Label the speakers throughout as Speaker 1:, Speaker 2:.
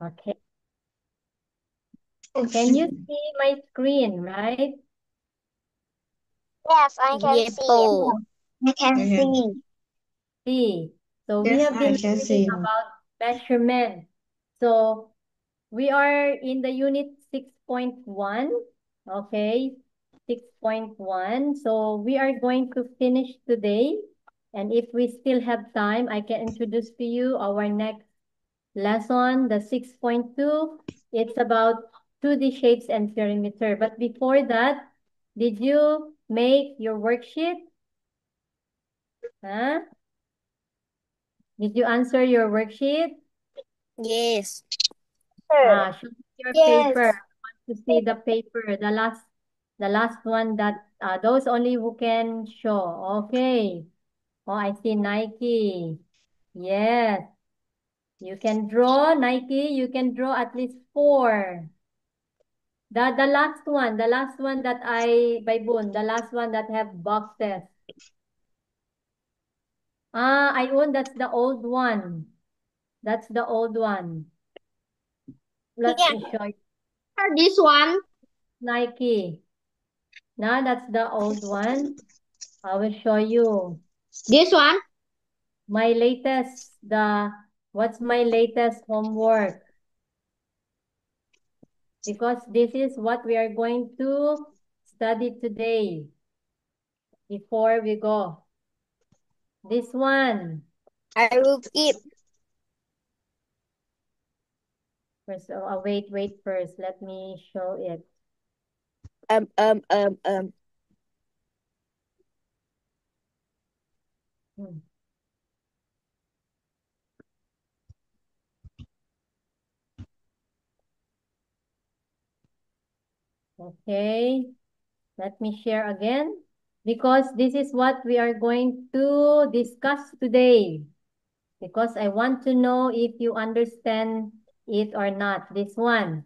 Speaker 1: Okay. Can you see my screen, right?
Speaker 2: Yes, I can
Speaker 3: Yeah
Speaker 2: see it.
Speaker 3: po.
Speaker 2: I can see.
Speaker 1: See. So we
Speaker 4: Yes,
Speaker 1: have
Speaker 4: I
Speaker 1: been
Speaker 4: can
Speaker 1: learning
Speaker 4: see.
Speaker 1: about measurement. So we are in the unit 6.1. Okay. 6.1. So we are going to finish today. And if we still have time, I can introduce to you our next lesson, the 6.2. It's about 2D shapes and perimeter. But before that, did you make your worksheet? Huh? Did you answer your worksheet?
Speaker 3: Yes.
Speaker 2: Sure.
Speaker 1: Show me your
Speaker 2: Yes.
Speaker 1: paper. I want to see the paper. The last one that those only who can show. Okay. Oh, I see Nike. Yes. You can draw, Nike. You can draw at least four. The last one that by Boon, the last one that have boxes. I own that's the old one. That's the old one. Let
Speaker 2: Yeah.
Speaker 1: me show you.
Speaker 2: This one.
Speaker 1: Nike. Now that's the old one. I will show you.
Speaker 2: This one.
Speaker 1: My latest, what's my latest homework? Because this is what we are going to study today before we go. This one.
Speaker 3: I will keep.
Speaker 1: First, wait first. Let me show it.
Speaker 3: Um, um, um, um.
Speaker 1: Hmm. Okay, let me share again because this is what we are going to discuss today. Because I want to know if you understand it or not. This one.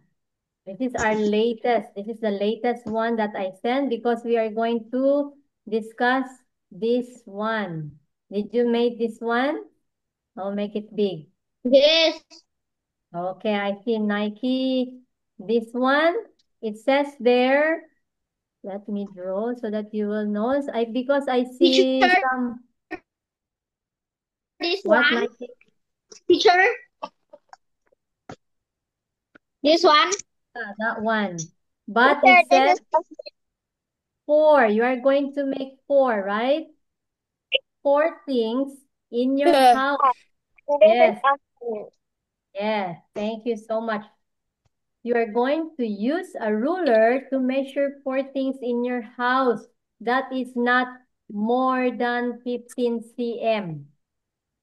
Speaker 1: This is our latest. This is the latest one that I sent because we are going to discuss this one. Did you make this one? I'll make it big.
Speaker 2: Yes.
Speaker 1: Okay, I see Nike. This one, it says there. Let me draw so that you will know. Because I see
Speaker 2: Teacher,
Speaker 1: some
Speaker 2: this
Speaker 1: what
Speaker 2: one.
Speaker 1: Nike.
Speaker 2: Teacher, this one.
Speaker 1: That one. But
Speaker 2: Teacher,
Speaker 1: it
Speaker 2: this
Speaker 1: says
Speaker 2: is
Speaker 1: four. You are going to make four, right? Four things in your house.
Speaker 2: this is
Speaker 1: Yes, yes. Thank you so much. You are going to use a ruler to measure four things in your house. That is not more than 15 cm.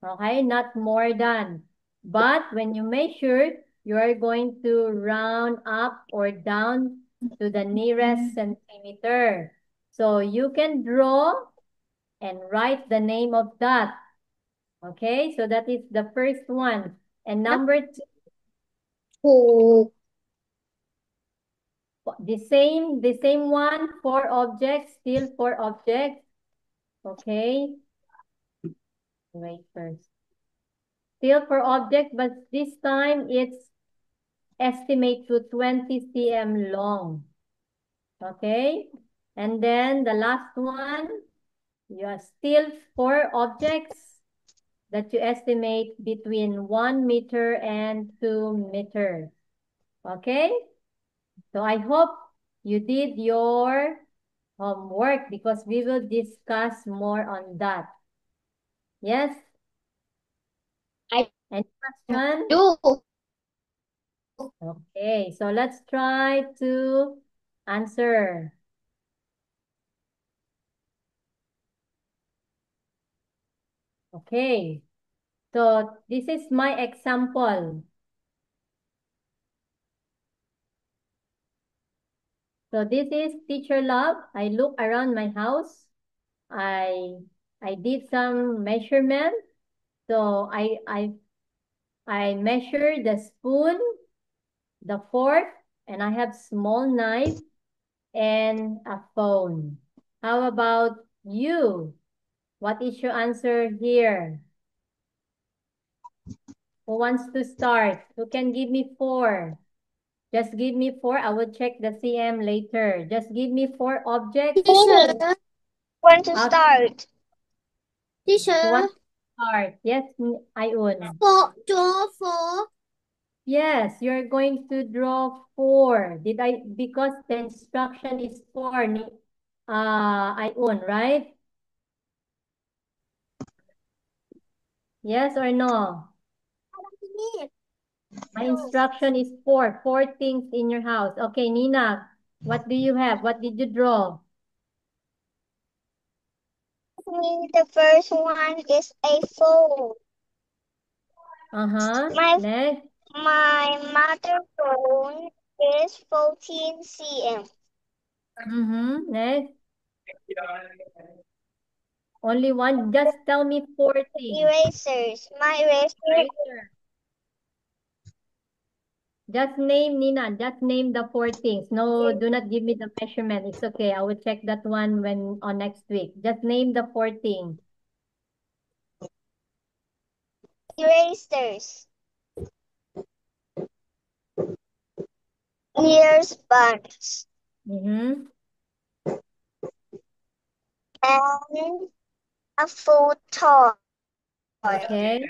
Speaker 1: Okay, not more than. But when you measure, you are going to round up or down to the nearest centimeter. So you can draw and write the name of that. Okay, so that is the first one. And number two,
Speaker 2: two.
Speaker 1: the same one, four objects, still four objects. Okay, wait first. Still four objects, but this time it's estimate to 20 cm long. Okay, and then the last one, you are still four objects that you estimate between 1 meter and 2 meters. Okay, so I hope you did your homework because we will discuss more on that. Yes?
Speaker 2: I
Speaker 1: Any question?
Speaker 2: do.
Speaker 1: Okay, so let's try to answer. Okay, so this is my example. So this is Teacher Love. I look around my house. I I did some measurement. So I measure the spoon, the fork, and I have small knife and a phone. How about you? What is your answer here? Who wants to start? Who can give me 4? Just give me 4. I will check the CM later. Just give me 4 objects.
Speaker 2: Teacher, want to
Speaker 1: Okay.
Speaker 2: start?
Speaker 1: Who
Speaker 2: Teacher,
Speaker 1: wants to start? Yes, Ayun.
Speaker 2: draw 4.
Speaker 1: Yes, you're going to draw 4. Because the instruction is 4, Ayun, right? Yes or no? My instruction is 4. 4 things in your house. Okay, Nina, what do you have? What did you draw?
Speaker 2: The first one is a phone.
Speaker 1: Next.
Speaker 2: My mother phone is 14 cm.
Speaker 1: Next. Only one. Just tell me 4 things.
Speaker 2: Erasers. My eraser.
Speaker 1: Just name, Nina. Just name the 4 things. No, do not give me the measurement. It's okay. I will check that one when on next week. Just name the 4 things.
Speaker 2: Erasers. Ears buds.
Speaker 1: Mm-hmm.
Speaker 2: And a food toy.
Speaker 1: Okay.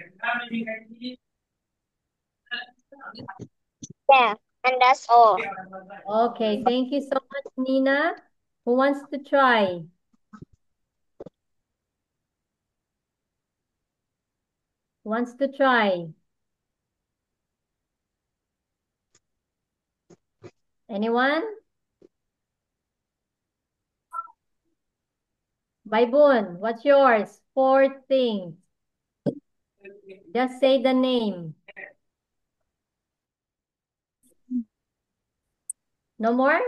Speaker 2: Yeah, and that's all.
Speaker 1: Okay. Thank you so much, Nina. Who wants to try? Who wants to try? Anyone? Baibun, what's yours? 4 things. Just say the name. No more?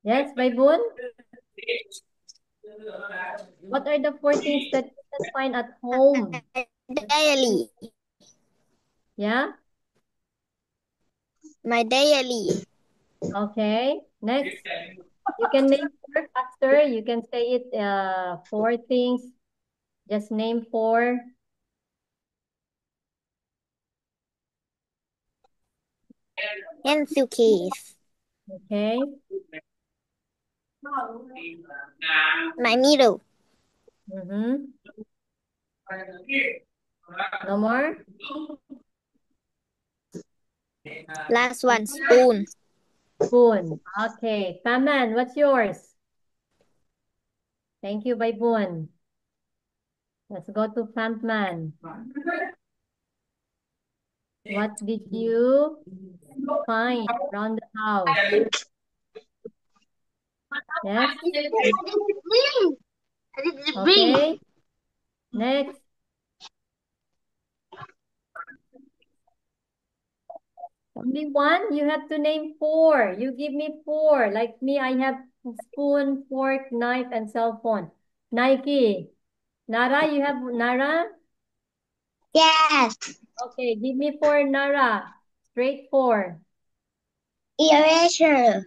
Speaker 1: Yes, Baibun? What are the 4 things that you can find at home?
Speaker 3: Daily.
Speaker 1: Yeah?
Speaker 3: My daily.
Speaker 1: Okay. Next. You can name 4 faster. You can say it 4 things. Just name 4.
Speaker 3: Pencil case.
Speaker 1: Okay.
Speaker 3: My needle.
Speaker 1: Mm-hmm. No more?
Speaker 3: Last one, spoon.
Speaker 1: Spoon. Okay. Paman, what's yours? Thank you, Baibun. Let's go to Pampman. What did you find around the house? Yes? Okay. Next. Only one? You have to name 4. You give me 4. Like me, I have spoon, fork, knife, and cell phone. Nike. Nara, you have Nara?
Speaker 2: Yes.
Speaker 1: Okay, give me 4, Nara. Straight 4.
Speaker 2: Eraser.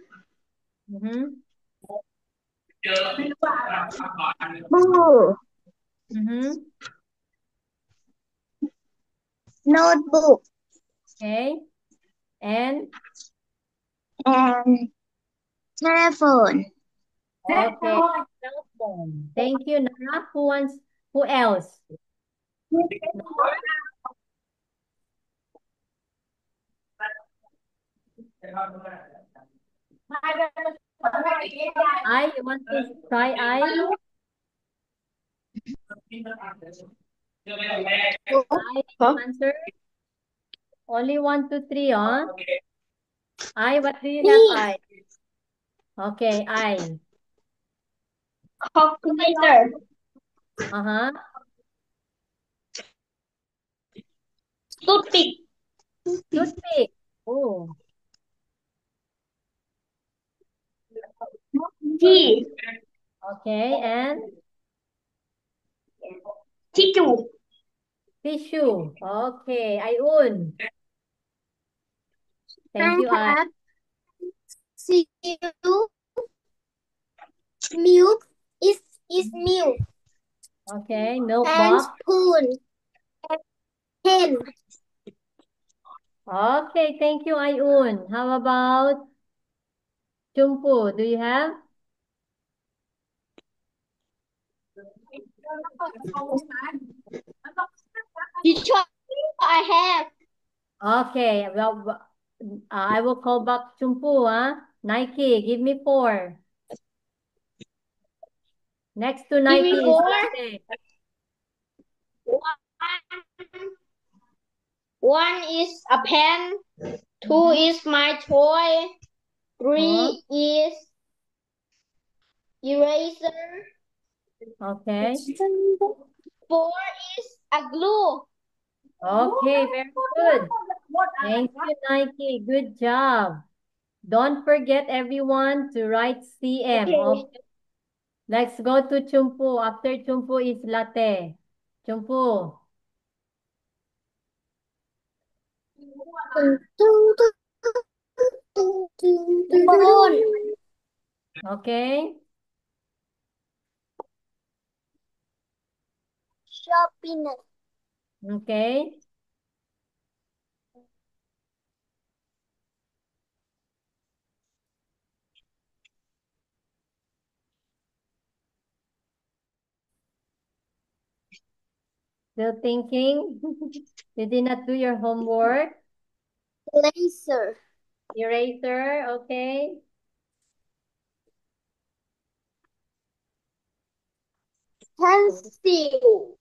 Speaker 1: Mm-hmm.
Speaker 2: Boo.
Speaker 1: Mm-hmm.
Speaker 2: Notebook.
Speaker 1: Okay. And
Speaker 2: And telephone.
Speaker 1: okay, cell phone. Thank you, Nara. Who else? No? You want to try I? Answer. Only 1, 2, 3, huh? What do you have, Okay, I.
Speaker 2: Calculator.
Speaker 1: Uh-huh.
Speaker 2: Toothpick.
Speaker 1: Toothpick. Oh.
Speaker 2: Tea.
Speaker 1: Okay, and
Speaker 2: Tissue.
Speaker 1: tissue. Okay, Ayun. Thank you, I.
Speaker 2: Milk is milk.
Speaker 1: Okay, milk
Speaker 2: And
Speaker 1: box.
Speaker 2: spoon.
Speaker 3: Pen.
Speaker 1: Okay, thank you, Ayun. How about Chumpu? Do you have?
Speaker 2: Teacher, I have.
Speaker 1: Okay, well, I will call back Chumpu, huh? Nike, give me 4. Next to
Speaker 2: Give
Speaker 1: Nike
Speaker 2: me
Speaker 1: is
Speaker 2: 4.
Speaker 1: Latte.
Speaker 2: One is a pen. 2 is my toy. 3 is eraser.
Speaker 1: Okay.
Speaker 2: 4 is a glue.
Speaker 1: Okay, very good. Thank you, Nike. Good job. Don't forget, everyone, to write CM. Okay. Let's go to Chumpu. After Chumpu is Latte. Chumpu.
Speaker 2: Phone.
Speaker 1: Okay.
Speaker 2: Shopping.
Speaker 1: Okay. Still thinking? You did not do your homework?
Speaker 3: Laser.
Speaker 1: Eraser, okay.
Speaker 3: Pencil.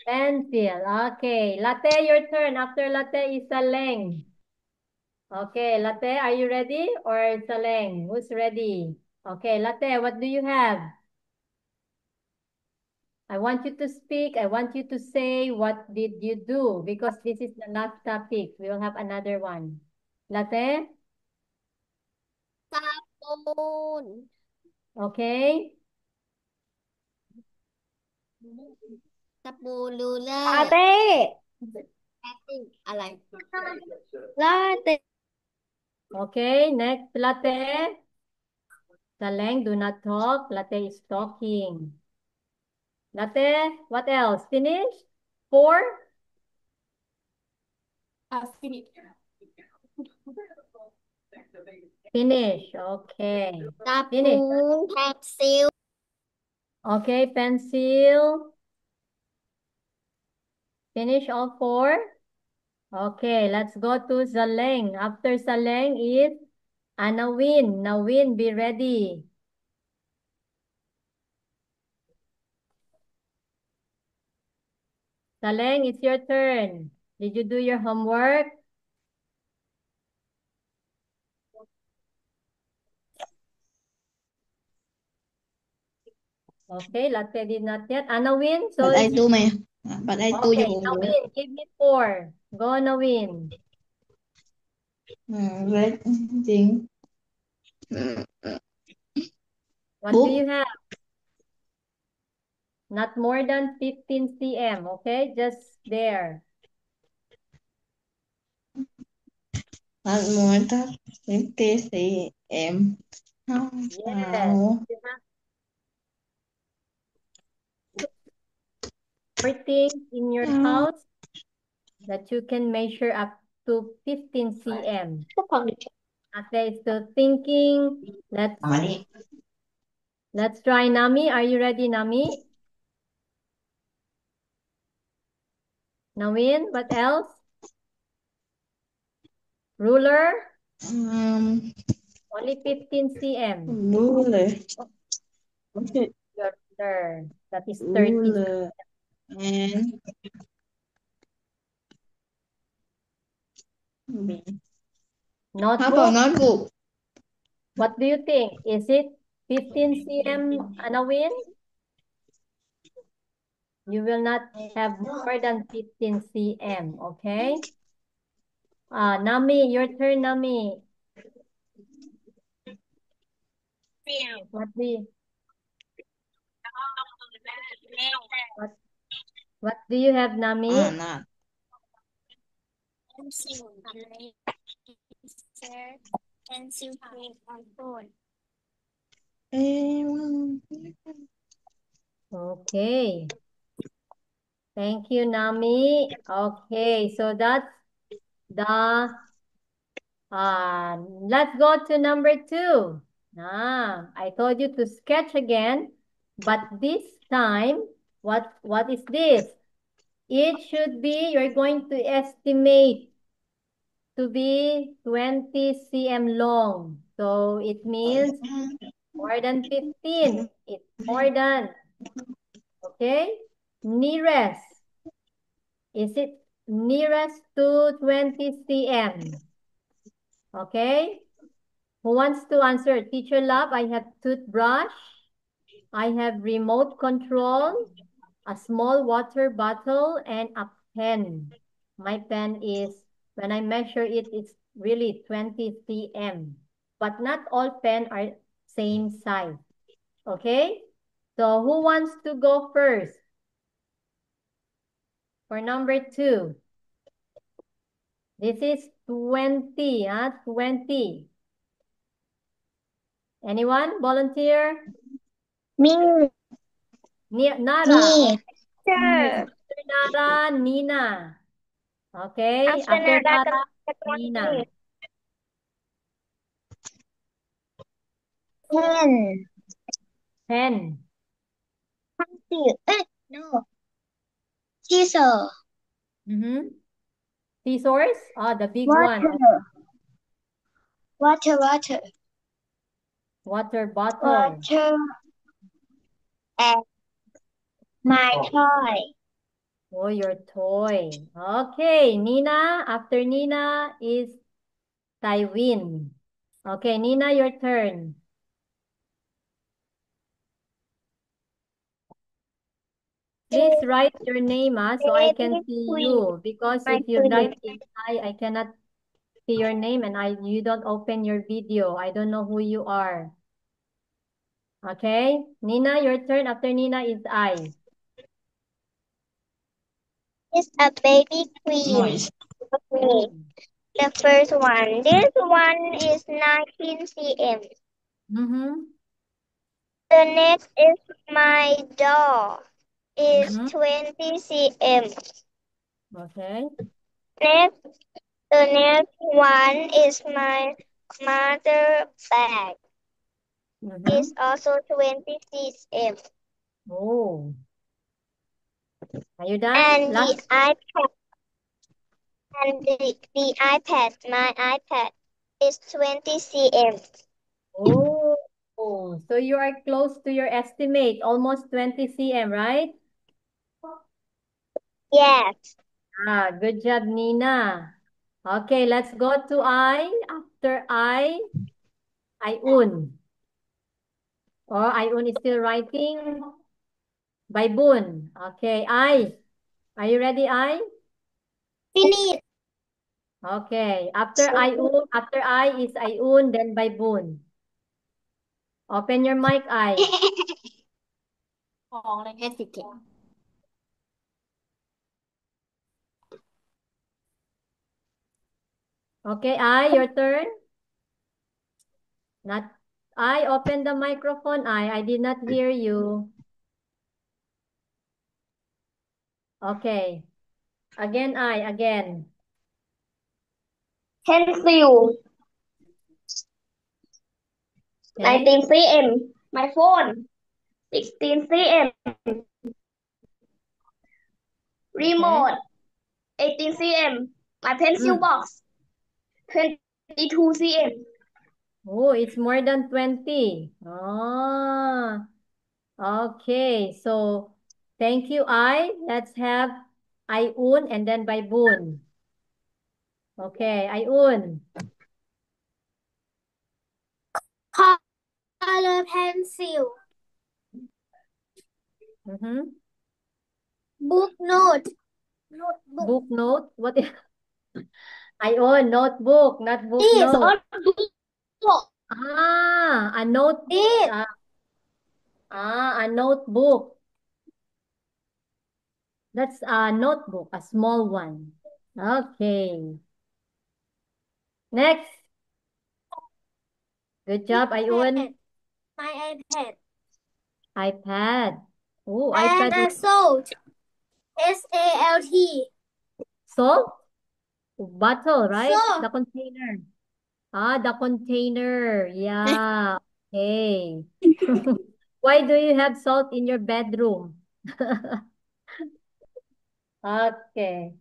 Speaker 1: Pencil, okay. Latte, your turn. After Latte is Saleng. Okay, Latte, are you ready? Or Saleng? Who's ready? Okay, Latte, what do you have? I want you to speak. I want you to say what did you do because this is the last topic. We will have another one. Latte,
Speaker 3: Sabon.
Speaker 1: okay.
Speaker 3: Tabulular.
Speaker 2: Ate.
Speaker 3: อะไร
Speaker 2: Latte.
Speaker 1: Okay, next Latte. Saleng, do not talk. Latte is talking. Latte, what else? Finish? 4?
Speaker 3: Finish.
Speaker 1: Finish. Okay. Finish.
Speaker 3: Sabun. Pencil.
Speaker 1: Okay, pencil. Finish all 4? Okay, let's go to Saleng. After Saleng is Anawin. Nawin, be ready. Saleng, it's your turn. Did you do your homework? Okay, Latte did not yet. Anawin, so
Speaker 4: But I
Speaker 1: it's
Speaker 4: do my, but I do your
Speaker 1: okay.
Speaker 4: homework.
Speaker 1: Nawin, give me 4. Go, Nawin.
Speaker 4: Red thing.
Speaker 1: What do
Speaker 4: Book.
Speaker 1: you have? Not more than 15 cm, okay? Just there.
Speaker 4: Not more than 50 cm.
Speaker 1: Yes. You have 4 things in your house that you can measure up to 15 cm. Okay, still thinking. Let's try Nami. Are you ready, Nami? Nawin, what else? Ruler? Only 15 cm.
Speaker 4: Ruler. Okay.
Speaker 1: Your ruler. That is 30
Speaker 4: Ruler. And how about
Speaker 1: notebook.
Speaker 4: notebook?
Speaker 1: What do you think? Is it 15 cm, Anawin? You will not have more than 15 cm, okay? Nami, your turn, Nami. What do you, what do you have, Nami?
Speaker 4: Not.
Speaker 3: Pencil. Eraser. Pencil. Phone.
Speaker 4: Um,
Speaker 1: Okay. Thank you, Nami. Okay, so that's the let's go to number 2. I told you to sketch again, but this time, what is this? It should be, you're going to estimate to be 20 cm long. So it means more than 15. It's more than, okay? Nearest. Is it nearest to 20 cm? Okay? Who wants to answer? Teacher Love, I have toothbrush. I have remote control, a small water bottle, and a pen. My pen is, when I measure it, it's really 20 cm. But not all pen are same size. Okay? So who wants to go first? For number 2. This is 20, 20. Anyone volunteer?
Speaker 3: Me.
Speaker 1: Nara.
Speaker 3: Me.
Speaker 1: After Nara, Nina. Okay, after Nara, Nina.
Speaker 3: 10.
Speaker 1: 10.
Speaker 3: No. Scissor.
Speaker 1: Scissors? The big
Speaker 3: Water.
Speaker 1: one.
Speaker 3: Water.
Speaker 1: Water bottle.
Speaker 3: Water. And my toy.
Speaker 1: Oh, your toy. Okay, Nina. After Nina is Tywin. Okay, Nina, your turn. Please write your name, so I can see you. Because if you write I cannot see your name, and you don't open your video. I don't know who you are. Okay, Nina, your turn. After Nina is I.
Speaker 3: It's a baby queen.
Speaker 4: Noise.
Speaker 3: Okay. The first one. This one is 19 cm. The next is my doll. Is 20 cm.
Speaker 1: Okay.
Speaker 3: The next one is my mother bag. It's also 20 cm.
Speaker 1: Oh. Are you done?
Speaker 3: And
Speaker 1: Last?
Speaker 3: the iPad. And the iPad, my iPad, is 20 cm.
Speaker 1: Oh. So you are close to your estimate, almost 20 cm, right?
Speaker 3: Yes.
Speaker 1: Good job, Nina. Okay, let's go to I. After Ayun. Or Ayun is still writing. Baybun. Okay, I. Are you ready, I?
Speaker 3: Finish.
Speaker 1: Okay. After I is Ayun, then Baybun. Open your mic, I.
Speaker 3: ของอะไรแค่สิบเจ็ด
Speaker 1: Okay, I, your turn. Not I, open the microphone, I did not hear you. Okay. Again, again.
Speaker 2: Pencil.
Speaker 1: Okay.
Speaker 2: 19 cm. My phone. 16 cm. Remote. 18 cm. My pencil box. 22 cm.
Speaker 1: Oh, it's more than 20. Oh, okay. So, thank you, I. Let's have Ayun and then Baybun. Okay, Ayun.
Speaker 3: Color pencil. Book note. Notebook.
Speaker 1: Book note? What is Ayun, notebook, not book
Speaker 2: This
Speaker 1: note.
Speaker 2: notebook.
Speaker 1: A note.
Speaker 3: This.
Speaker 1: A notebook. That's a notebook, a small one. Okay. Next. Good job, Ayun.
Speaker 3: My iPad.
Speaker 1: iPad. Oh,
Speaker 3: And
Speaker 1: iPad.
Speaker 3: a salt. S-A-L-T.
Speaker 1: Salt? Bottle, right?
Speaker 3: Salt.
Speaker 1: The container. Ah, the container. Yeah. Okay. Why do you have salt in your bedroom? Okay.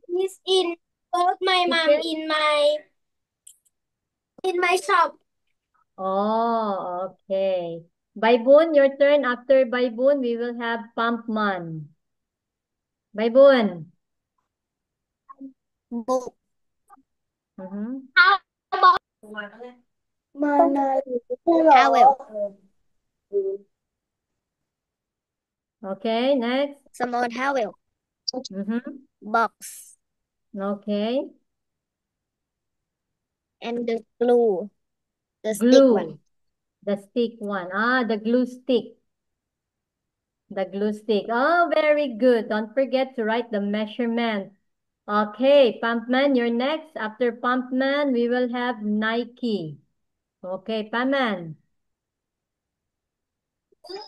Speaker 3: Is in both my mom
Speaker 1: Chicken?
Speaker 3: in my shop.
Speaker 1: Oh, okay. Baibun, your turn. After Baibun, we will have Pumpman. Baibun.
Speaker 3: Book.
Speaker 1: Mhm.
Speaker 3: How about towel?
Speaker 1: Okay, next.
Speaker 3: Someone towel.
Speaker 1: Mhm.
Speaker 3: Box.
Speaker 1: Okay.
Speaker 3: And the glue. The stick one.
Speaker 1: Glue. The stick one. Ah, the glue stick. The glue stick. Oh, very good. Don't forget to write the measurement. Okay, Pumpman, you're next. After Pumpman, we will have Nike. Okay, Pumpman.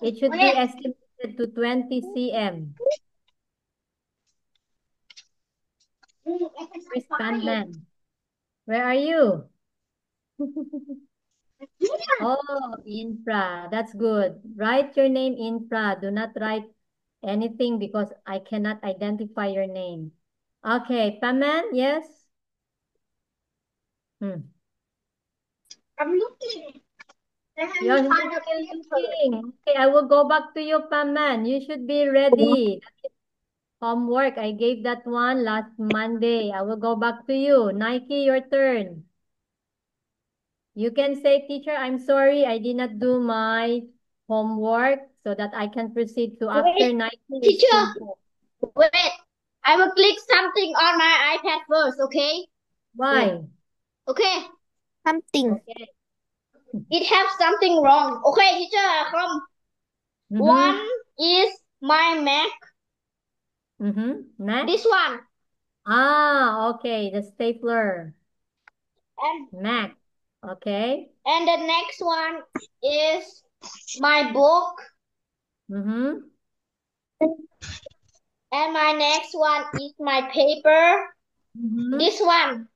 Speaker 1: It should be
Speaker 3: Wait.
Speaker 1: estimated to 20 cm. Where's Pumpman? Where are you? Oh, Infra. That's good. Write your name, Infra. Do not write anything because I cannot identify your name. Okay, Paman, yes? Hmm.
Speaker 3: I'm looking.
Speaker 1: You're still looking. Okay, I will go back to you, Paman. You should be ready. Homework. I gave that one last Monday. I will go back to you. Nike, your turn. You can say, teacher, I'm sorry, I did not do my homework so that I can proceed to after
Speaker 2: Wait,
Speaker 1: 19 is
Speaker 2: teacher.
Speaker 1: Chumpo.
Speaker 2: Wait. I will click something on my iPad first, okay?
Speaker 1: Why?
Speaker 2: Okay.
Speaker 3: Something.
Speaker 1: Okay.
Speaker 2: It has something wrong. Okay, teacher, come. One
Speaker 1: Mm-hmm.
Speaker 2: is my Mac.
Speaker 1: Next.
Speaker 2: This one.
Speaker 1: Ah, okay. The stapler.
Speaker 2: And
Speaker 1: Mac. Okay.
Speaker 2: and the next one is my book.
Speaker 1: Mm-hmm.
Speaker 2: And my next one is my paper.
Speaker 1: Mm-hmm.
Speaker 2: This one.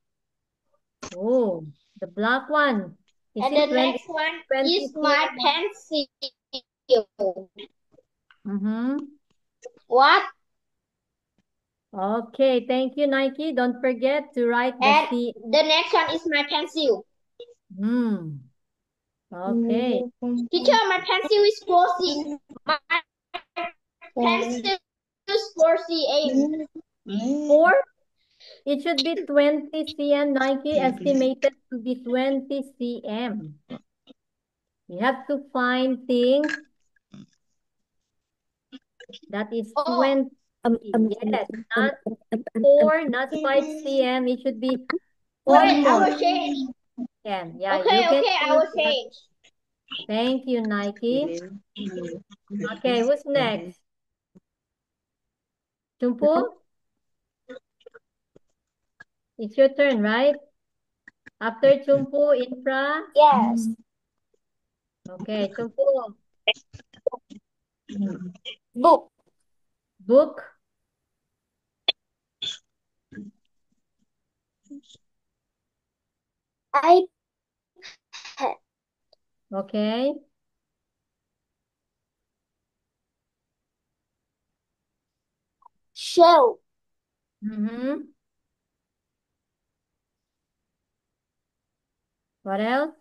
Speaker 1: Oh, the black one. Is
Speaker 2: And
Speaker 1: it
Speaker 2: the next one
Speaker 1: 20
Speaker 2: is my
Speaker 1: cm?
Speaker 2: pencil.
Speaker 1: Mm-hmm.
Speaker 2: What?
Speaker 1: Okay, thank you, Nike. Don't forget to write the
Speaker 2: And
Speaker 1: C.
Speaker 2: the next one is my pencil.
Speaker 1: Hmm. Okay.
Speaker 2: Teacher, my pencil is 4C. My pencil is 4C8.
Speaker 1: 4? It should be 20 cm. Nike estimated to be 20 cm. You have to find things that is
Speaker 2: Oh,
Speaker 1: 20. Yes, not 4, not 5 cm. It should be
Speaker 2: wait, I
Speaker 1: almost
Speaker 2: will change.
Speaker 1: cm. Yeah, you
Speaker 2: Okay,
Speaker 1: can
Speaker 2: okay, I
Speaker 1: change
Speaker 2: will
Speaker 1: that.
Speaker 2: change.
Speaker 1: Thank you, Nike. Okay, who's next? Chumpu? It's your turn, right? After Chumpu, Infra?
Speaker 3: Yes.
Speaker 1: Okay, Chumpu.
Speaker 3: Book.
Speaker 1: Book?
Speaker 3: iPad.
Speaker 1: Okay.
Speaker 3: Shelf.
Speaker 1: Mm-hmm. What else?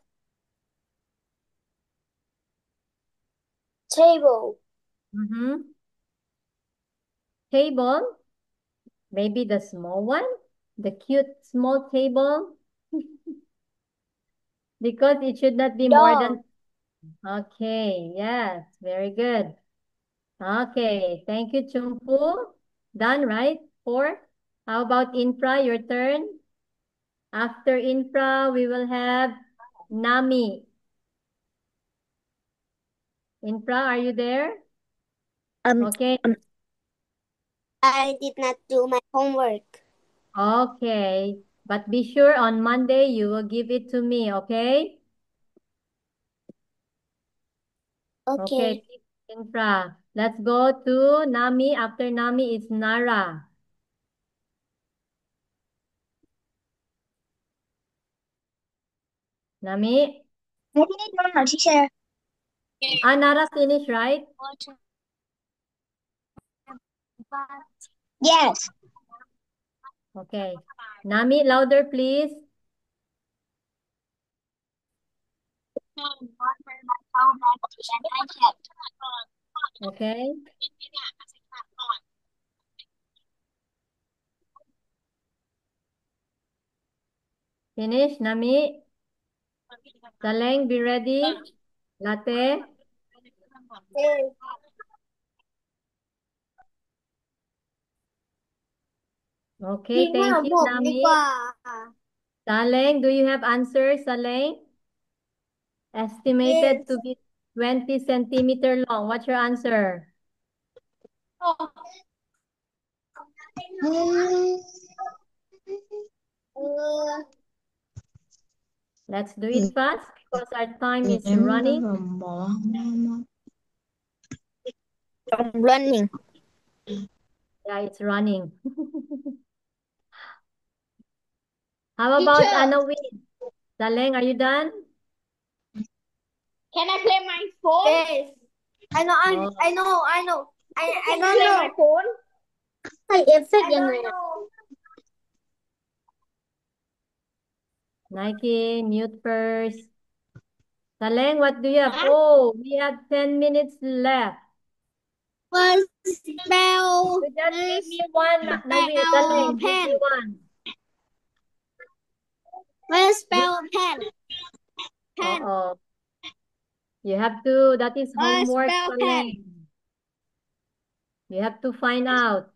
Speaker 3: Table.
Speaker 1: Mm-hmm. Table? Maybe the small one? The cute small table? Because it should not be more
Speaker 3: Dog.
Speaker 1: than... Okay, yes, very good. Okay, thank you, Chumpu. Done, right? 4. How about Infra, your turn? After Infra, we will have Nami. Infra, are you there? Okay.
Speaker 3: I did not do my homework.
Speaker 1: Okay. But be sure on Monday you will give it to me, okay?
Speaker 3: Okay.
Speaker 1: Okay, Infra. Let's go to Nami. After Nami is Nara. Nami?
Speaker 3: I didn't know, teacher.
Speaker 1: Nara finished, right?
Speaker 3: Yes.
Speaker 1: Okay. Nami, louder, please. Okay. Finish, Nami. Saleng, be ready. Latte. Okay, thank you, Nami. Saleng, do you have answers, Saleng? Estimated to be 20 centimeter long. What's your answer? Let's do it fast because our time is running.
Speaker 2: Running.
Speaker 1: Yeah, it's running. How about
Speaker 2: Teacher.
Speaker 1: Anawin? Saleng, are you done?
Speaker 2: Can I play my phone?
Speaker 3: Yes. I know.
Speaker 1: Oh.
Speaker 3: I know. I know. I
Speaker 2: Can I
Speaker 3: don't
Speaker 2: play
Speaker 3: know.
Speaker 2: my phone?
Speaker 3: ใส่เอฟเฟกต์ยังไงอะ
Speaker 1: Nike, mute first. Saleng, what do you have? Oh, we have 10 minutes left.
Speaker 3: First spell
Speaker 1: You just give me one, Naveen. Saleng, give me one.
Speaker 3: First spell pen. Pen.
Speaker 1: Uh-oh. You have to, that is homework,
Speaker 3: spell
Speaker 1: Saleng. You have to find out.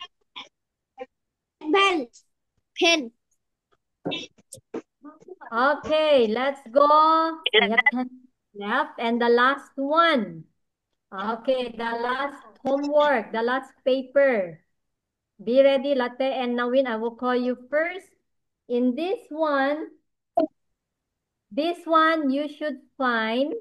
Speaker 3: Pen. Pen.
Speaker 1: Okay, let's go. We have 10 left. And the last one. Okay, the last homework, the last paper. Be ready, Latte and Nawin. I will call you first. In this one you should find,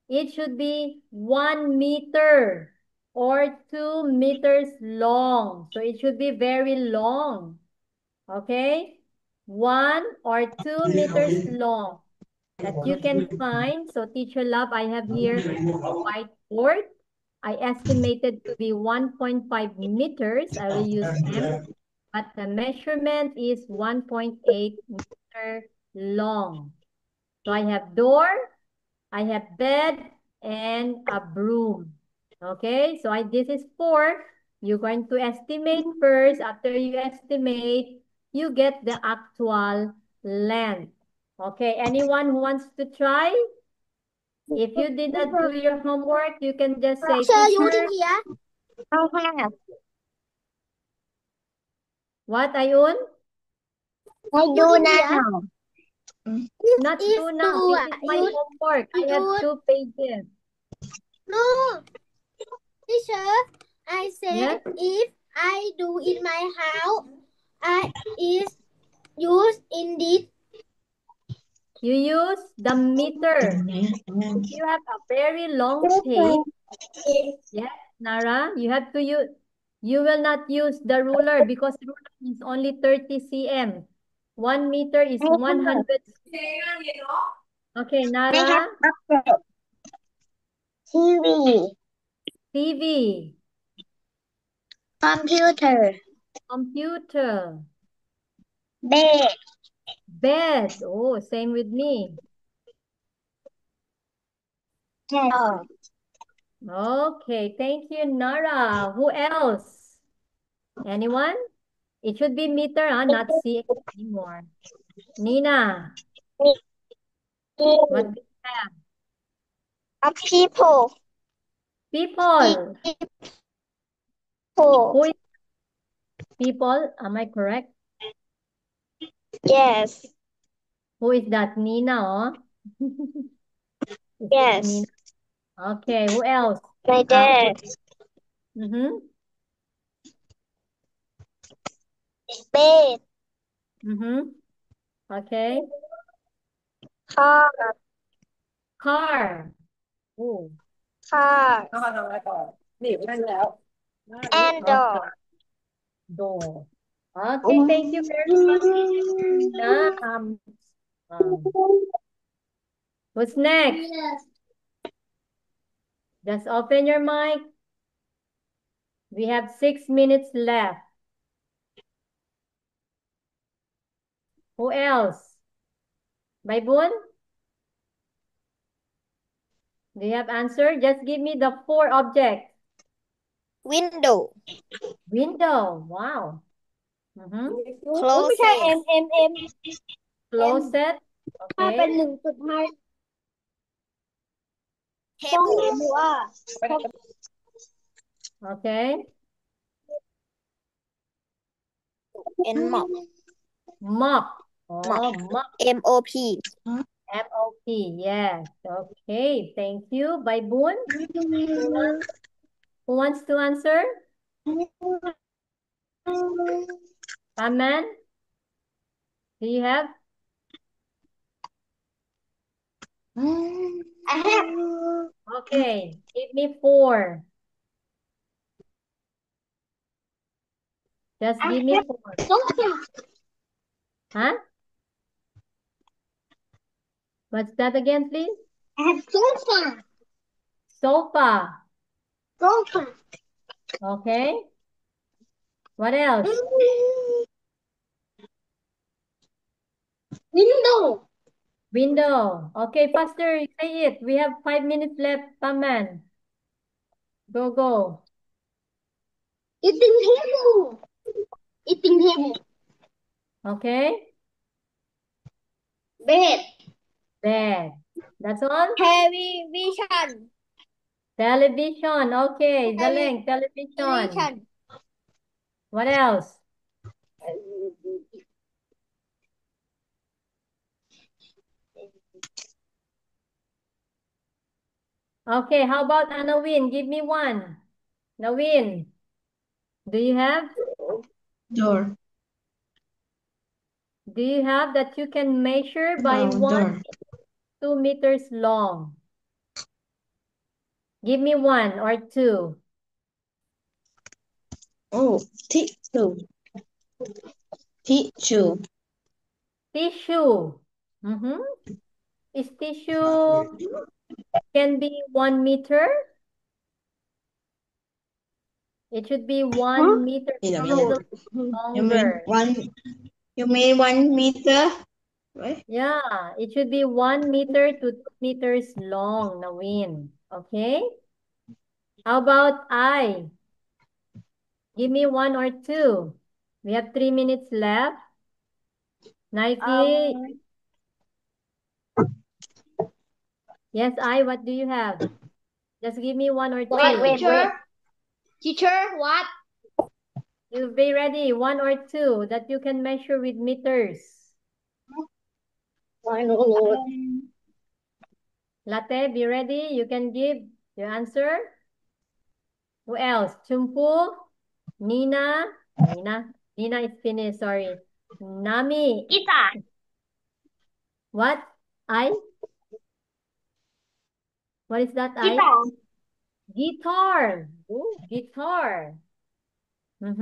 Speaker 1: it should be 1 meter or 2 meters long. So it should be very long. Okay? 1 or 2 meters long that you can find. So Teacher Love, I have here a whiteboard. I estimated to be 1.5 meters. I will use M, but the measurement is 1.8 meter long. So I have door, I have bed, and a broom. Okay, so this is 4. You're going to estimate first. After you estimate, you get the actual length. Okay, anyone who wants to try? If you did not do your homework, you can just say, Teacher,
Speaker 3: I have.
Speaker 1: what, Ayun?
Speaker 3: I do now.
Speaker 1: Not do now. This is my homework. I have 2 pages.
Speaker 3: No. Teacher, I said
Speaker 1: Yes?
Speaker 3: if I do in my house, I is used in this.
Speaker 1: You use the meter. If you have a very long tape, yes, Nara, you have to use, you will not use the ruler because ruler is only 30 cm. 1 meter is 100. Okay, Nara,
Speaker 3: TV.
Speaker 1: TV,
Speaker 3: Computer.
Speaker 1: computer,
Speaker 3: Bed.
Speaker 1: bed. Oh, same with me.
Speaker 3: Oh.
Speaker 1: Okay, thank you, Nara. Who else? Anyone? It should be meter, not cm anymore. Nina, what do you have?
Speaker 3: A people.
Speaker 1: People.
Speaker 3: People.
Speaker 1: Who is people? Am I correct?
Speaker 3: Yes.
Speaker 1: Who is that? Nina, oh? Is
Speaker 3: Yes.
Speaker 1: Nina? Okay, who else?
Speaker 3: My dad.
Speaker 1: Mm-hmm.
Speaker 3: Bed.
Speaker 1: Mm-hmm. Okay.
Speaker 3: Car.
Speaker 1: Car. Oh.
Speaker 3: Car. And door.
Speaker 1: Door. Okay, thank you very much, Nina. Who's next? Just open your mic. We have 6 minutes left. Who else? Baibun? Do you have answer? Just give me the 4 objects.
Speaker 3: Window.
Speaker 1: Window. Wow.
Speaker 3: Closet.
Speaker 1: Closet. Okay.
Speaker 3: Table.
Speaker 1: Okay.
Speaker 3: And mop.
Speaker 1: Mop. Oh, mop.
Speaker 3: M-O-P.
Speaker 1: M-O-P. Yes. Okay. Thank you. Baibun? Who wants to answer? Aman? Do you have?
Speaker 3: I have.
Speaker 1: Okay. Give me 4. Just give me 4.
Speaker 3: Sofa.
Speaker 1: Huh? What's that again, please?
Speaker 3: I have sofa.
Speaker 1: Sofa.
Speaker 3: Sofa.
Speaker 1: Okay. What else?
Speaker 3: Window.
Speaker 1: Window. Okay, faster. Say it. We have 5 minutes left, Paman. Go, go.
Speaker 3: Eating table. Eating table.
Speaker 1: Okay.
Speaker 3: Bed.
Speaker 1: Bed. That's all?
Speaker 3: Television.
Speaker 1: Television. Okay. Zaleng, television.
Speaker 3: Television.
Speaker 1: What else? Okay, how about Anawin? Give me 1. Nawin, do you have?
Speaker 4: Door.
Speaker 1: Do you have that you can measure by
Speaker 4: No,
Speaker 1: 1
Speaker 4: door.
Speaker 1: 2 meters long? Give me 1 or 2.
Speaker 4: Oh, tissue. Tissue.
Speaker 1: Tissue. Is tissue can be 1 meter? It should be 1 meter,
Speaker 4: Wait a
Speaker 1: a
Speaker 4: minute.
Speaker 1: little
Speaker 4: You mean
Speaker 1: longer.
Speaker 4: 1 meter? Right?
Speaker 1: Yeah, it should be 1 meter to 2 meters long, Nawin. Okay? How about I? Give me 1 or 2. We have 3 minutes left. Nike. Yes, I. What do you have? Just give me 1 or 2.
Speaker 3: Wait. Teacher, what?
Speaker 1: You'll be ready. 1 or 2 that you can measure with meters. Latte, be ready. You can give your answer. Who else? Chumpu, Nina. Nina is finished. Sorry. Nami.
Speaker 3: Guitar.
Speaker 1: What? I? What is that? I?
Speaker 3: Guitar.
Speaker 1: Guitar. Ooh, guitar. Yes,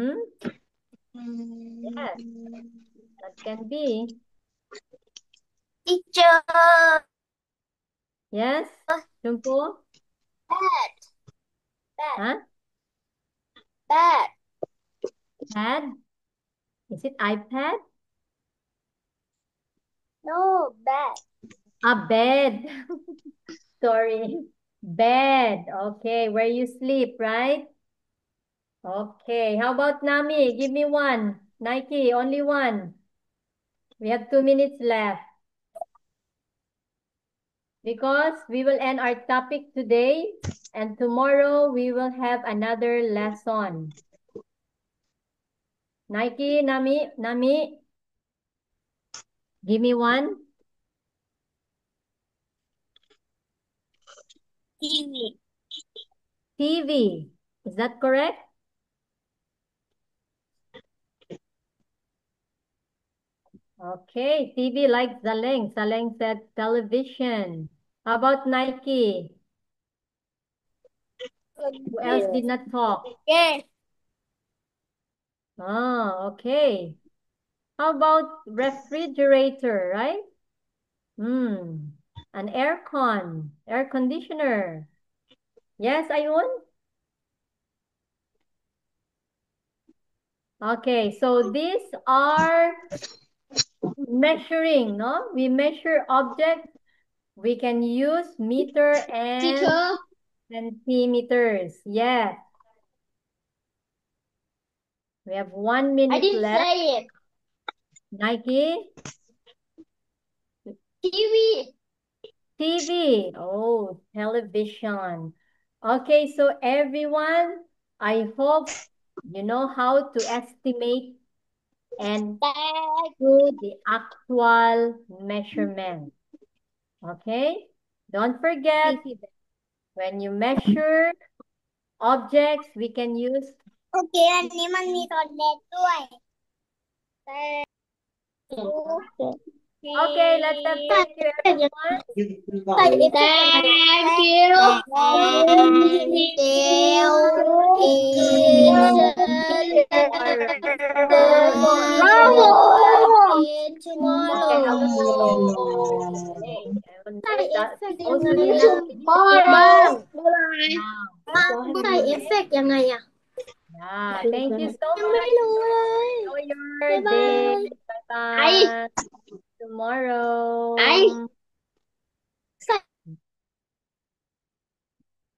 Speaker 1: that can be.
Speaker 3: Teacher.
Speaker 1: Yes, Chumpu?
Speaker 3: Bed.
Speaker 1: Huh?
Speaker 3: Bed.
Speaker 1: Pad? Is it iPad?
Speaker 3: No, bed.
Speaker 1: A bed. Sorry. Bed. Okay, where you sleep, right? Okay, how about Nami? Give me 1. Nike, only 1. We have 2 minutes left. Because we will end our topic today and tomorrow we will have another lesson. Nike, Nami, give me 1.
Speaker 3: TV.
Speaker 1: TV. Is that correct? Okay, TV like Zaleng. Zaleng said television. How about Nike? Who else did not talk?
Speaker 3: Yes.
Speaker 1: Oh, okay. How about refrigerator, right? An aircon, air conditioner. Yes, Ayun? Okay, so these are measuring, no? We measure objects. We can use meter and
Speaker 2: Teacher,
Speaker 1: centimeters. Yes. We have 1
Speaker 2: I
Speaker 1: minute
Speaker 2: didn't
Speaker 1: left.
Speaker 2: say it.
Speaker 1: Nike,
Speaker 2: TV.
Speaker 1: TV. Oh, television. Okay, so everyone, I hope you know how to estimate and do the actual measurement. Okay? Don't forget, when you measure objects, we can use
Speaker 3: โอเค อันนี้มันมีตอนเล็กด้วย
Speaker 1: Okay, let's have thank you everyone.
Speaker 3: ใส่เอฟเฟกต์ยังไง
Speaker 2: Thank you.
Speaker 1: And
Speaker 3: ใส่เอฟ
Speaker 1: that
Speaker 3: เฟกต์ยัง
Speaker 1: also
Speaker 3: ไง
Speaker 1: did
Speaker 3: อะ
Speaker 1: not finish
Speaker 2: Tomorrow.
Speaker 1: now.
Speaker 3: ใส่เอฟเฟกต์ยังไงอะ
Speaker 1: Yeah, thank you so
Speaker 3: ยังไม่
Speaker 1: much.
Speaker 3: รู้เลย
Speaker 1: Enjoy your
Speaker 3: Bye-bye.
Speaker 1: day. Bye-bye. Tomorrow.
Speaker 2: Bye.